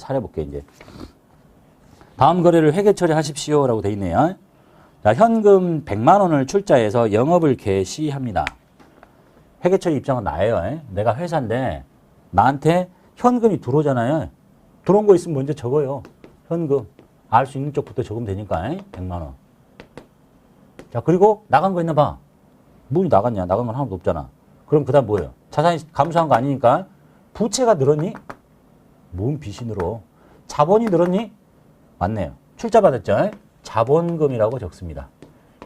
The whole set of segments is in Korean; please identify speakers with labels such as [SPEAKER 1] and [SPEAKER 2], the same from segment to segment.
[SPEAKER 1] 차려볼게 이제. 다음 거래를 회계 처리하십시오라고 돼 있네요. 자, 현금 100만 원을 출자해서 영업을 개시합니다. 회계 처리 입장은 나예요. 내가 회사인데 나한테 현금이 들어오잖아요. 들어온 거 있으면 먼저 적어요. 현금. 알 수 있는 쪽부터 적으면 되니까 100만 원. 자, 그리고 나간 거 있나 봐. 뭐 나갔냐? 나간 건 하나도 없잖아. 그럼 그 다음 뭐예요? 자산이 감소한 거 아니니까 부채가 늘었니? 뭔 빚이 늘어? 자본이 늘었니? 맞네요. 출자 받았죠? 자본금이라고 적습니다.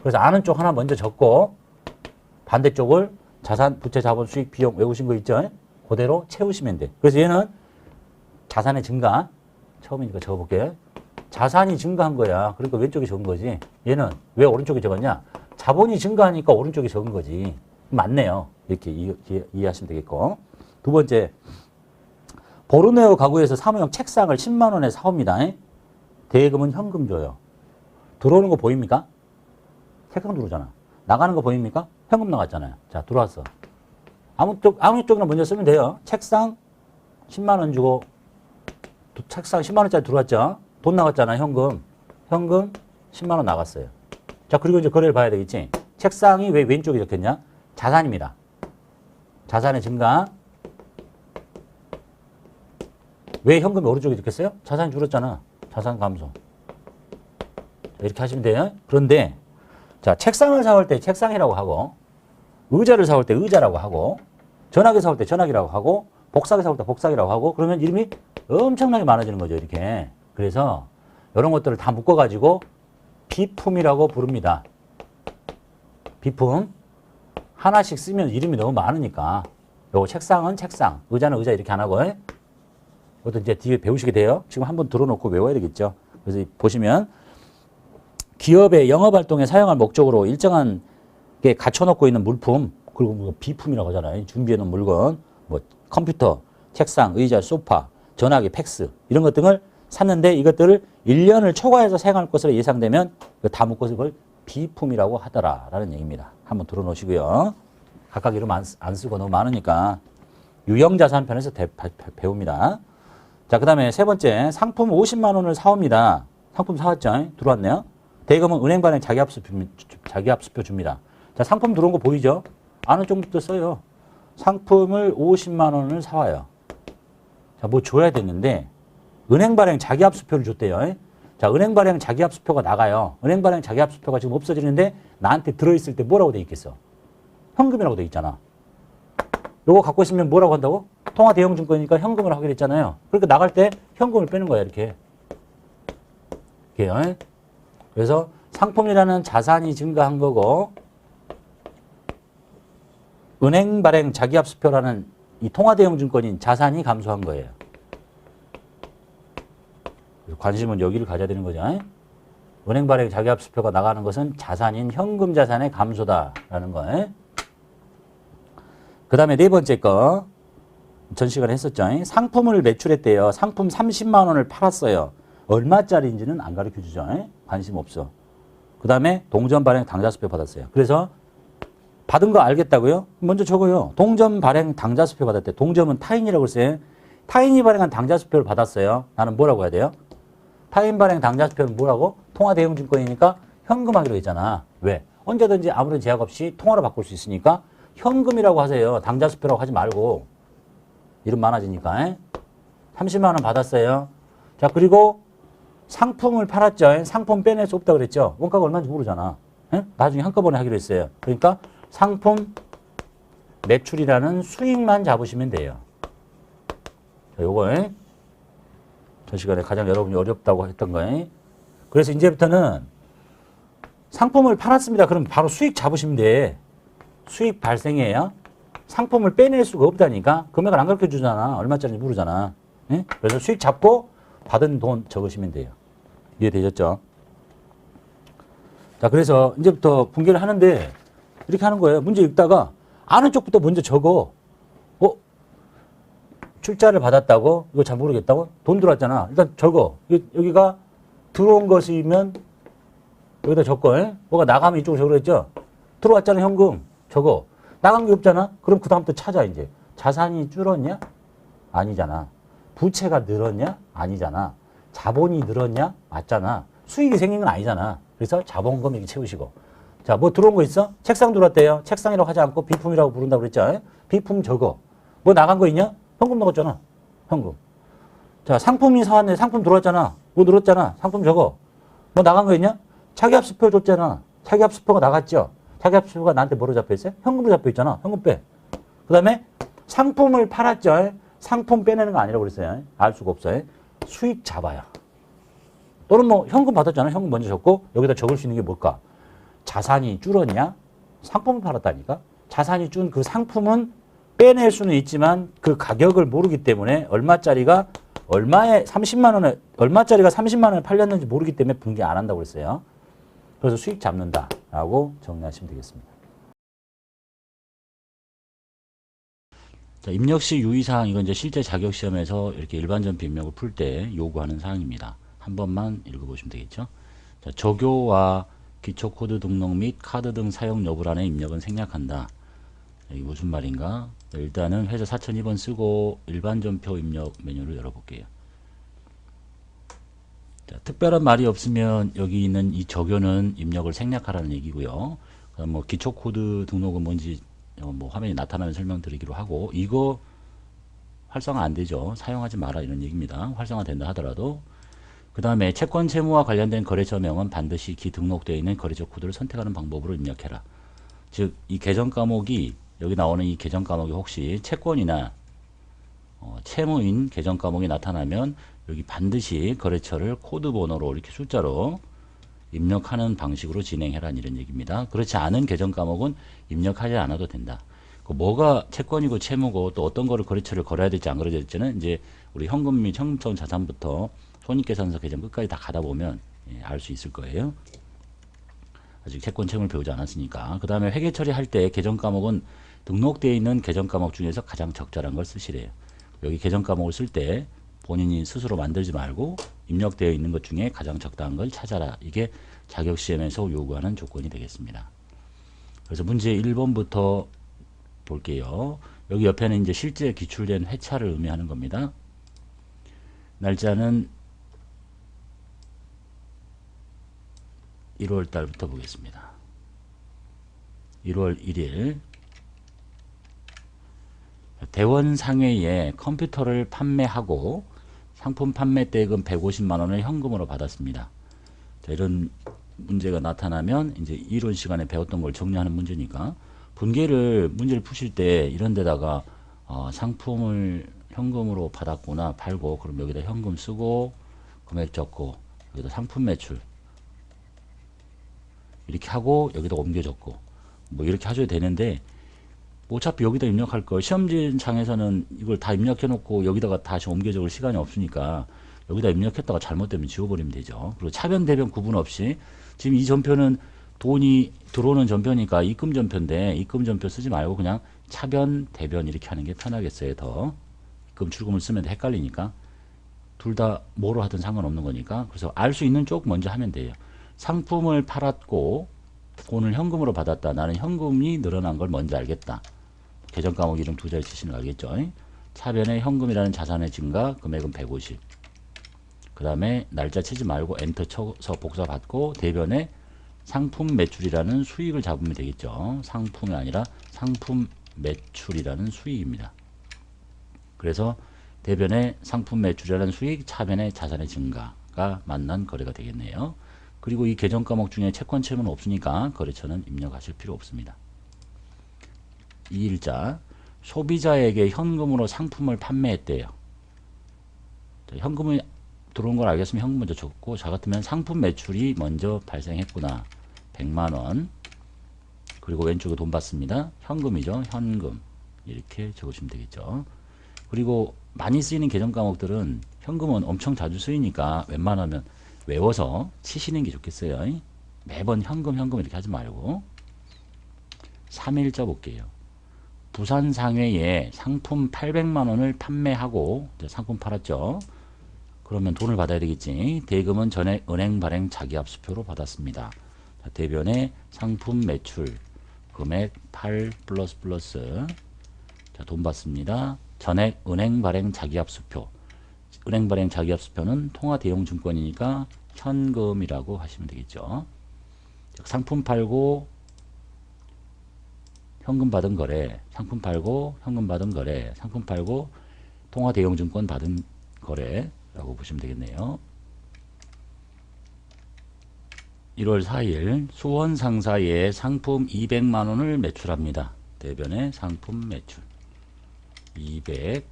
[SPEAKER 1] 그래서 아는 쪽 하나 먼저 적고 반대쪽을 자산, 부채, 자본, 수익, 비용 외우신 거 있죠? 그대로 채우시면 돼. 그래서 얘는 자산의 증가. 처음이니까 적어볼게요. 자산이 증가한 거야. 그러니까 왼쪽에 적은 거지. 얘는 왜 오른쪽에 적었냐? 자본이 증가하니까 오른쪽에 적은 거지. 맞네요. 이렇게 이해하시면 되겠고. 두 번째, 보르네오 가구에서 사무용 책상을 10만 원에 사옵니다. 대금은 현금 줘요. 들어오는 거 보입니까? 책상 들어오잖아. 나가는 거 보입니까? 현금 나갔잖아요. 자, 들어왔어. 아무 쪽이나 먼저 쓰면 돼요. 책상 10만 원 주고 책상 10만 원짜리 들어왔죠. 돈 나갔잖아. 현금 10만 원 나갔어요. 자, 그리고 이제 거래를 봐야 되겠지. 책상이 왜 왼쪽에 적혔냐? 자산입니다. 자산의 증가. 왜 현금이 오른쪽에 적혔어요? 자산이 줄었잖아. 자산 감소. 이렇게 하시면 돼요. 그런데 자, 책상을 사올 때 책상이라고 하고, 의자를 사올 때 의자라고 하고, 전화기 사올 때 전화기라고 하고, 복사기 사올 때 복사기라고 하고, 그러면 이름이 엄청나게 많아지는 거죠. 이렇게. 그래서 이런 것들을 다 묶어가지고 비품이라고 부릅니다. 비품. 하나씩 쓰면 이름이 너무 많으니까. 요거 책상은 책상, 의자는 의자 이렇게 안 하고, 이것도 이제 뒤에 배우시게 돼요. 지금 한번 들어놓고 외워야 되겠죠. 그래서 보시면 기업의 영업활동에 사용할 목적으로 일정한 게 갖춰놓고 있는 물품, 그리고 뭐 비품이라고 하잖아요. 준비해놓은 물건, 뭐 컴퓨터, 책상, 의자, 소파, 전화기, 팩스 이런 것 등을 샀는데 이것들을 1년을 초과해서 사용할 것으로 예상되면 다 묶어서 그걸 비품이라고 하더라라는 얘기입니다. 한번 들어놓으시고요. 각각 이름 안 쓰고 너무 많으니까 유형자산 편에서 배웁니다. 자, 그 다음에 세 번째, 상품 50만 원을 사옵니다. 상품 사왔죠? 들어왔네요. 대금은 은행 발행 자기압수표 줍니다. 자, 상품 들어온 거 보이죠? 아는 쪽부터 써요. 상품을 50만 원을 사와요. 자, 뭐 줘야 되는데 은행 발행 자기압수표를 줬대요. 자, 은행 발행 자기압수표가 나가요. 은행 발행 자기압수표가 지금 없어지는데 나한테 들어있을 때 뭐라고 돼 있겠어? 현금이라고 돼 있잖아. 요거 갖고 있으면 뭐라고 한다고? 통화대형증권이니까 현금을 하게 됐잖아요. 그러니까 나갈 때 현금을 빼는 거야, 이렇게. 이렇게요. 그래서 상품이라는 자산이 증가한 거고, 은행 발행 자기압수표라는 이 통화대형증권인 자산이 감소한 거예요. 관심은 여기를 가져야 되는 거죠. 은행 발행 자기압수표가 나가는 것은 자산인 현금 자산의 감소다라는 거예요. 그 다음에 네 번째 거, 전 시간에 했었죠. 상품을 매출했대요. 상품 30만 원을 팔았어요. 얼마짜리인지는 안 가르쳐 주죠. 관심 없어. 그 다음에 동전 발행 당좌수표 받았어요. 그래서 받은 거 알겠다고요? 먼저 적어요. 동전 발행 당좌수표 받았대. 동점은 타인이라고 써요. 타인이 발행한 당좌수표를 받았어요. 나는 뭐라고 해야 돼요? 타인 발행 당좌수표는 뭐라고? 통화대형증권이니까 현금하기로 했잖아. 왜? 언제든지 아무런 제약 없이 통화로 바꿀 수 있으니까 현금이라고 하세요. 당좌수표라고 하지 말고. 이름 많아지니까. 30만 원 받았어요. 자, 그리고 상품을 팔았죠. 상품 빼낼 수 없다고 그랬죠. 원가가 얼마인지 모르잖아. 나중에 한꺼번에 하기로 했어요. 그러니까 상품 매출이라는 수익만 잡으시면 돼요. 자, 요거 전 시간에 가장 여러분이 어렵다고 했던 거예요. 그래서 이제부터는 상품을 팔았습니다. 그럼 바로 수익 잡으시면 돼. 수익 발생이에요. 상품을 빼낼 수가 없다니까. 금액을 안 가르쳐 주잖아. 얼마짜리인지 모르잖아. 그래서 수익 잡고 받은 돈 적으시면 돼요. 이해되셨죠? 자, 그래서 이제부터 분개를 하는데 이렇게 하는 거예요. 문제 읽다가 아는 쪽부터 먼저 적어. 출자를 받았다고? 이거 잘 모르겠다고? 돈 들어왔잖아. 일단 적어. 여기가 들어온 것이면 여기다 적고, 뭐가 나가면 이쪽으로 적으라 했죠? 들어왔잖아, 현금. 적어. 나간 게 없잖아? 그럼 그 다음부터 찾아, 이제. 자산이 줄었냐? 아니잖아. 부채가 늘었냐? 아니잖아. 자본이 늘었냐? 맞잖아. 수익이 생긴 건 아니잖아. 그래서 자본금 이렇게 채우시고. 자, 뭐 들어온 거 있어? 책상 들어왔대요. 책상이라고 하지 않고 비품이라고 부른다고 그랬죠? 비품 저거. 뭐 나간 거 있냐? 현금 넣었잖아. 현금. 자, 상품이 사왔네. 상품 들어왔잖아. 뭐 늘었잖아. 상품 저거. 뭐 나간 거 있냐? 차기압수표 줬잖아. 차기압수표가 나갔죠? 차기압수표가 나한테 뭐로 잡혀있어요? 현금으로 잡혀있잖아. 현금 빼. 그 다음에 상품을 팔았죠? 상품 빼내는 거 아니라고 그랬어요. 알 수가 없어요. 수익 잡아요. 또는 뭐 현금 받았잖아. 현금 먼저 줬고 여기다 적을 수 있는 게 뭘까? 자산이 줄었냐? 상품을 팔았다니까? 자산이 준 그 상품은 빼낼 수는 있지만 그 가격을 모르기 때문에 얼마짜리가 30만 원에 팔렸는지 모르기 때문에 분개 안 한다고 그랬어요. 그래서 수익 잡는다라고 정리하시면 되겠습니다. 자, 입력시 유의사항, 이건 이제 실제 자격시험에서 이렇게 일반전표 입력을 풀 때 요구하는 사항입니다. 한 번만 읽어보시면 되겠죠. 자, 조교와 기초코드 등록 및 카드 등 사용 여부란의 입력은 생략한다. 이게 무슨 말인가? 일단은 회사 4002번 쓰고 일반전표 입력 메뉴를 열어볼게요. 자, 특별한 말이 없으면 여기 있는 이 조교는 입력을 생략하라는 얘기고요. 그다음 뭐 기초코드 등록은 뭔지 뭐 화면에 나타나면 설명드리기로 하고, 이거 활성화 안 되죠. 사용하지 마라 이런 얘기입니다. 활성화 된다 하더라도. 그 다음에 채권 채무와 관련된 거래처명은 반드시 기등록되어 있는 거래처 코드를 선택하는 방법으로 입력해라. 즉, 이 계정 과목이, 여기 나오는 이 계정 과목이 혹시 채권이나 채무인 계정 과목이 나타나면 여기 반드시 거래처를 코드 번호로 이렇게 숫자로 입력하는 방식으로 진행해라는 이런 얘기입니다. 그렇지 않은 계정 과목은 입력하지 않아도 된다. 뭐가 채권이고 채무고 또 어떤 거를 거래처를 걸어야 될지 안 걸어야 될지는 이제 우리 현금 및 현금성 자산부터 손익계산서 계정 끝까지 다 가다 보면 알 수 있을 거예요. 아직 채권 채무를 배우지 않았으니까. 그 다음에 회계 처리할 때 계정 과목은 등록되어 있는 계정 과목 중에서 가장 적절한 걸 쓰시래요. 여기 계정 과목을 쓸 때 본인이 스스로 만들지 말고 입력되어 있는 것 중에 가장 적당한 걸 찾아라. 이게 자격시험에서 요구하는 조건이 되겠습니다. 그래서 문제 1번부터 볼게요. 여기 옆에는 이제 실제 기출된 회차를 의미하는 겁니다. 날짜는 1월 달부터 보겠습니다. 1월 1일 대원상회에 컴퓨터를 판매하고 상품 판매 대금 150만 원을 현금으로 받았습니다. 자, 이런 문제가 나타나면 이제 이론 시간에 배웠던 걸 정리하는 문제니까 문제를 푸실 때 이런 데다가 상품을 현금으로 받았구나, 팔고, 그럼 여기다 현금 쓰고 금액 적고 여기다 상품 매출 이렇게 하고 여기다 옮겨 적고 뭐 이렇게 하셔도 되는데, 어차피 여기다 입력할 걸 시험지장에서는 이걸 다 입력해 놓고 여기다가 다시 옮겨 적을 시간이 없으니까 여기다 입력했다가 잘못되면 지워버리면 되죠. 그리고 차변 대변 구분 없이, 지금 이 전표는 돈이 들어오는 전표니까 입금 전표인데 입금 전표 쓰지 말고 그냥 차변 대변 이렇게 하는 게 편하겠어요. 더 입금 출금을 쓰면 헷갈리니까 둘 다 뭐로 하든 상관없는 거니까. 그래서 알 수 있는 쪽 먼저 하면 돼요. 상품을 팔았고 돈을 현금으로 받았다. 나는 현금이 늘어난 걸 먼저 알겠다. 계정 과목 이름 두 자리 치시는 거 알겠죠? 차변에 현금이라는 자산의 증가, 금액은 150. 그 다음에 날짜 치지 말고 엔터 쳐서 복사 받고, 대변에 상품 매출이라는 수익을 잡으면 되겠죠. 상품이 아니라 상품 매출이라는 수익입니다. 그래서 대변에 상품 매출이라는 수익, 차변에 자산의 증가가 만난 거래가 되겠네요. 그리고 이 계정 과목 중에 채권 채무는 없으니까 거래처는 입력하실 필요 없습니다. 2일자, 소비자에게 현금으로 상품을 판매했대요. 자, 현금이 들어온 걸 알겠으면 현금 먼저 적고, 저 같으면 상품 매출이 먼저 발생했구나. 100만원. 그리고 왼쪽에 돈 받습니다. 현금이죠. 현금. 이렇게 적으시면 되겠죠. 그리고 많이 쓰이는 계정 과목들은 현금은 엄청 자주 쓰이니까 웬만하면 외워서 치시는 게 좋겠어요. 매번 현금 이렇게 하지 말고. 3일자 볼게요. 부산상회에 상품 800만 원을 판매하고, 상품 팔았죠. 그러면 돈을 받아야 되겠지. 대금은 전액 은행 발행 자기압수표로 받았습니다. 자, 대변에 상품 매출 금액 8 플러스 자, 돈 받습니다. 전액 은행 발행 자기압수표. 은행 발행 자기합수표는 통화 대용 증권이니까 현금이라고 하시면 되겠죠. 상품 팔고 현금 받은 거래, 상품 팔고 현금 받은 거래, 상품 팔고 통화 대용 증권 받은 거래라고 보시면 되겠네요. 1월 4일 수원 상사에 상품 200만 원을 매출합니다. 대변에 상품 매출 200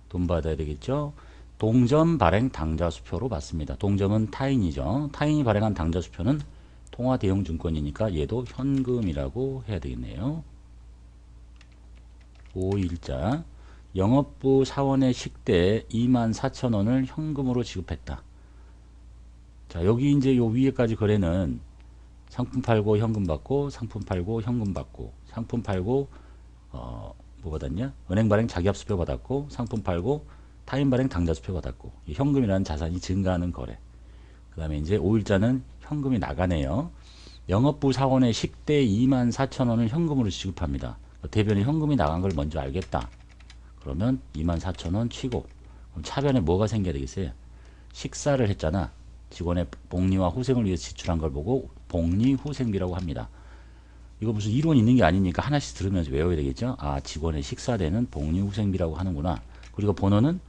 [SPEAKER 1] 돈 받아야 되겠죠. 동점 발행 당좌 수표로 받습니다. 동점은 타인이죠. 타인이 발행한 당좌 수표는 통화 대용 증권이니까 얘도 현금이라고 해야 되겠네요. 5일자 영업부 사원의 식대 24,000원을 현금으로 지급했다. 자, 여기 이제 요 위에까지 거래는 상품 팔고 현금 받고, 상품 팔고 현금 받고, 상품 팔고 뭐 받았냐? 은행 발행 자기합수표 받았고, 상품 팔고 타인 발행 당좌수표 받았고, 이 현금이라는 자산이 증가하는 거래. 그 다음에 이제 5일자는 현금이 나가네요. 영업부 사원의 식대 24,000원을 현금으로 지급합니다. 대변에 현금이 나간 걸 먼저 알겠다. 그러면 24,000원 치고, 그럼 차변에 뭐가 생겨야 되겠어요? 식사를 했잖아. 직원의 복리와 후생을 위해서 지출한 걸 보고 복리 후생비라고 합니다. 이거 무슨 이론 있는 게 아니니까 하나씩 들으면서 외워야 되겠죠. 아, 직원의 식사대는 복리 후생비라고 하는구나. 그리고 번호는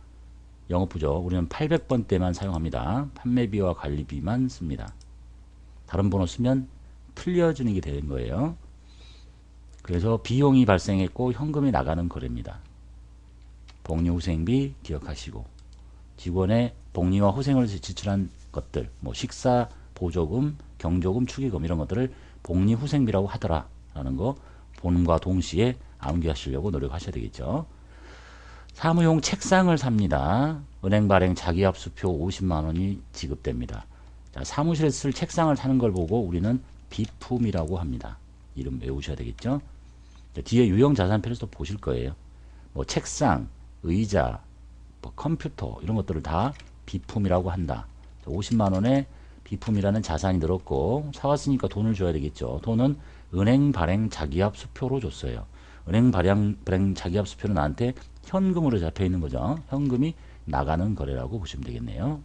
[SPEAKER 1] 영업부죠. 우리는 800번 때만 사용합니다. 판매비와 관리비만 씁니다. 다른 번호 쓰면 틀려주는 게 되는 거예요. 그래서 비용이 발생했고 현금이 나가는 거래입니다. 복리 후생비 기억하시고, 직원의 복리와 후생을 지출한 것들, 뭐 식사, 보조금, 경조금, 축의금 이런 것들을 복리 후생비라고 하더라라는 거 본과 동시에 암기하시려고 노력하셔야 되겠죠. 사무용 책상을 삽니다. 은행 발행 자기합수표 50만 원이 지급됩니다. 자, 사무실에 쓸 책상을 사는 걸 보고 우리는 비품이라고 합니다. 이름 외우셔야 되겠죠. 자, 뒤에 유형자산표에서 또 보실 거예요. 뭐 책상, 의자, 뭐 컴퓨터 이런 것들을 다 비품이라고 한다. 50만 원에 비품이라는 자산이 들었고 사왔으니까 돈을 줘야 되겠죠. 돈은 은행 발행 자기합수표로 줬어요. 은행 발행 자기합수표는 나한테 현금으로 잡혀 있는 거죠. 현금이 나가는 거래라고 보시면 되겠네요.